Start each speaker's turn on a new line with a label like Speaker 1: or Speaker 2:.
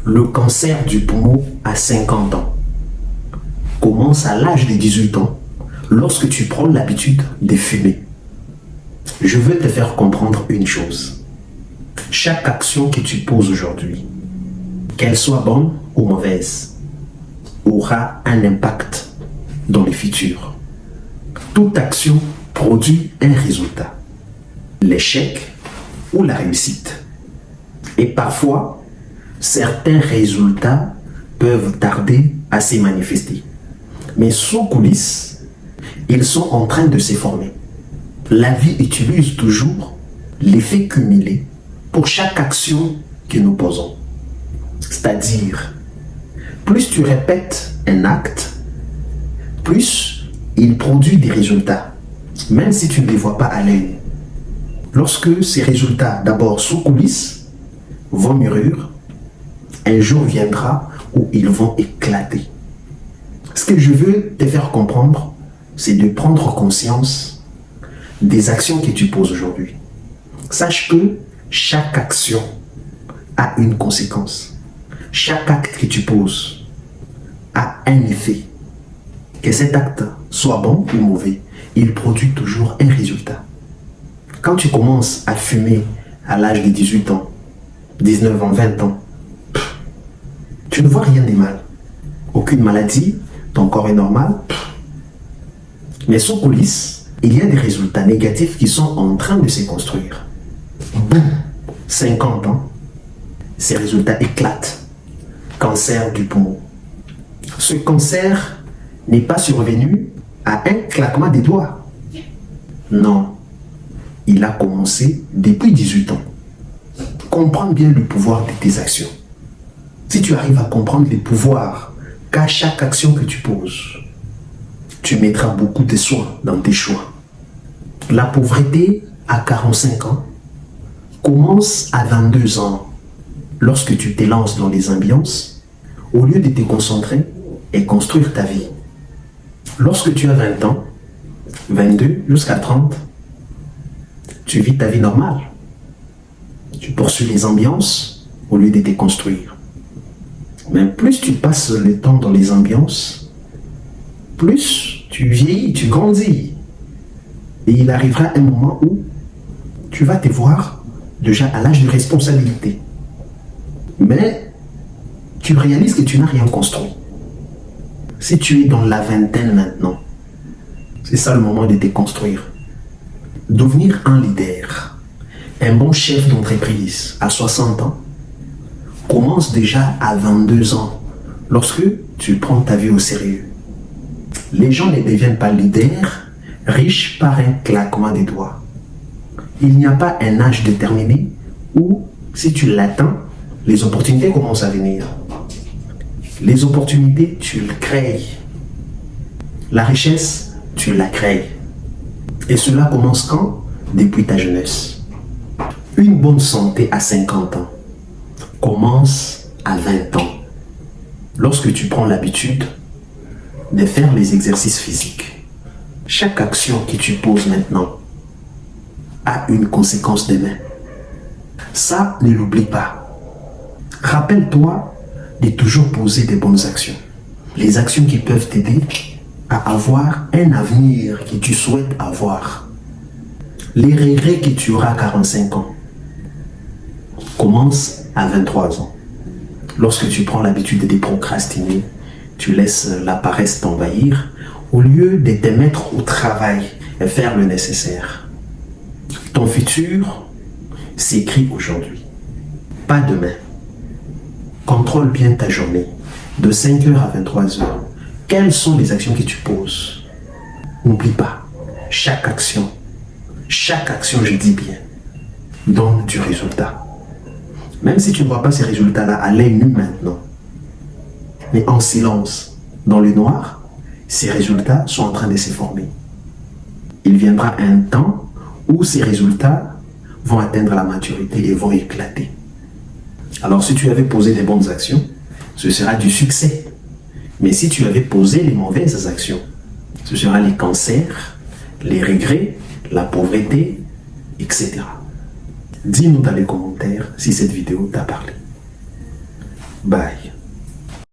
Speaker 1: Le cancer du poumon à 50 ans commence à l'âge de 18 ans lorsque tu prends l'habitude de fumer. Je veux te faire comprendre une chose. Chaque action que tu poses aujourd'hui, qu'elle soit bonne ou mauvaise, aura un impact dans le futur. Toute action produit un résultat, l'échec ou la réussite. Et parfois, certains résultats peuvent tarder à se manifester. Mais sous coulisses, ils sont en train de se former. La vie utilise toujours l'effet cumulé pour chaque action que nous posons. C'est-à-dire, plus tu répètes un acte, plus il produit des résultats, même si tu ne les vois pas à l'œil. Lorsque ces résultats, d'abord sous coulisses, vont mûrir, un jour viendra où ils vont éclater. Ce que je veux te faire comprendre, c'est de prendre conscience des actions que tu poses aujourd'hui. Sache que chaque action a une conséquence. Chaque acte que tu poses a un effet. Que cet acte soit bon ou mauvais, il produit toujours un résultat. Quand tu commences à fumer à l'âge de 18 ans, 19 ans, 20 ans, tu ne vois rien de mal. Aucune maladie, ton corps est normal. Mais sous coulisses, il y a des résultats négatifs qui sont en train de se construire. Boum, 50 ans, ces résultats éclatent. Cancer du poumon. Ce cancer n'est pas survenu à un claquement des doigts. Non, il a commencé depuis 18 ans. Comprends bien le pouvoir de tes actions. Si tu arrives à comprendre les pouvoirs qu'a chaque action que tu poses, tu mettras beaucoup de soin dans tes choix. La pauvreté à 45 ans commence à 22 ans. Lorsque tu te lances dans les ambiances, au lieu de te concentrer et construire ta vie. Lorsque tu as 20 ans, 22 jusqu'à 30, tu vis ta vie normale. Tu poursuis les ambiances au lieu de te construire. Mais plus tu passes le temps dans les ambiances, plus tu vieillis, tu grandis. Et il arrivera un moment où tu vas te voir déjà à l'âge de responsabilité. Mais tu réalises que tu n'as rien construit. Si tu es dans la vingtaine maintenant, c'est ça le moment de te construire. Devenir un leader, un bon chef d'entreprise à 60 ans, commence déjà à 22 ans, lorsque tu prends ta vie au sérieux. Les gens ne deviennent pas leaders, riches par un claquement des doigts. Il n'y a pas un âge déterminé où, si tu l'atteins, les opportunités commencent à venir. Les opportunités, tu les crées. La richesse, tu la crées. Et cela commence quand? Depuis ta jeunesse. Une bonne santé à 50 ans commence à 20 ans. Lorsque tu prends l'habitude de faire les exercices physiques. Chaque action que tu poses maintenant a une conséquence demain. Ça, ne l'oublie pas. Rappelle-toi de toujours poser des bonnes actions. Les actions qui peuvent t'aider à avoir un avenir que tu souhaites avoir. Les regrets que tu auras à 45 ans commencent à 23 ans. Lorsque tu prends l'habitude de procrastiner, tu laisses la paresse t'envahir au lieu de te mettre au travail et faire le nécessaire. Ton futur s'écrit aujourd'hui, pas demain. Contrôle bien ta journée, de 5h à 23h. Quelles sont les actions que tu poses? N'oublie pas, chaque action, je dis bien, donne du résultat. Même si tu ne vois pas ces résultats-là à l'œil nu maintenant, mais en silence, dans le noir, ces résultats sont en train de se former. Il viendra un temps où ces résultats vont atteindre la maturité et vont éclater. Alors si tu avais posé des bonnes actions, ce sera du succès. Mais si tu avais posé les mauvaises actions, ce sera les cancers, les regrets, la pauvreté, etc. Dis-nous dans les commentaires si cette vidéo t'a parlé. Bye.